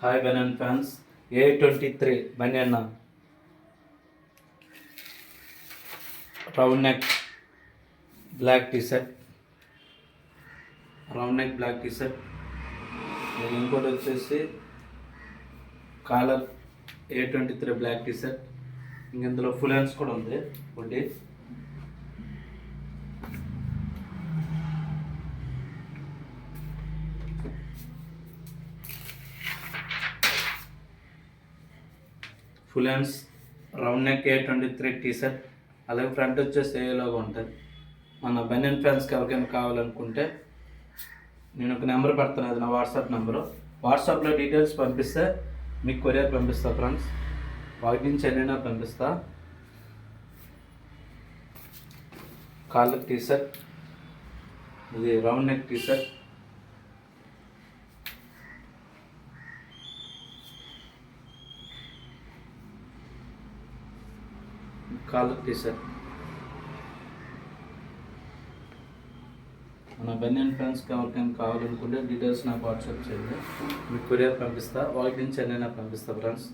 Hi బెనన్ fans. A23 బనియన్న round neck black T shirt, ఇంకోటి వచ్చేసి కాలర్ A23 బ్లాక్ టీషర్ట్. ఇంక ఇందులో ఫుల్ హ్యాండ్స్ కూడా ఉంది ఒకటి. Full hands round neck A23 t shirt. అలాగే ఫ్రంట్ వచ్చేసి ఏలాగా ఉంటుంది. మన బనియన్ ఫ్యాన్స్కి ఎవరికైనా కావాలనుకుంటే నేను ఒక నెంబర్ పెడతాను, అది నా వాట్సాప్ నెంబరు. వాట్సాప్లో డీటెయిల్స్ పంపిస్తే మీకు కొరియర్ పంపిస్తా ఫ్రెండ్స్. వాటి నుంచి ఎన్నైనా పంపిస్తా. కాలర్ టీషర్ట్, ఇది round neck t shirt. Collar t shirt మన బనియన్ ఫ్యాన్స్కి ఎవరికైనా కావాలనుకుంటే డీటెయిల్స్ నాకు వాట్సాప్ చేయండి, మీకు కొరియర్ పంపిస్తా. వాటి నుంచి ఎన్నైనా పంపిస్తా ఫ్రెండ్స్.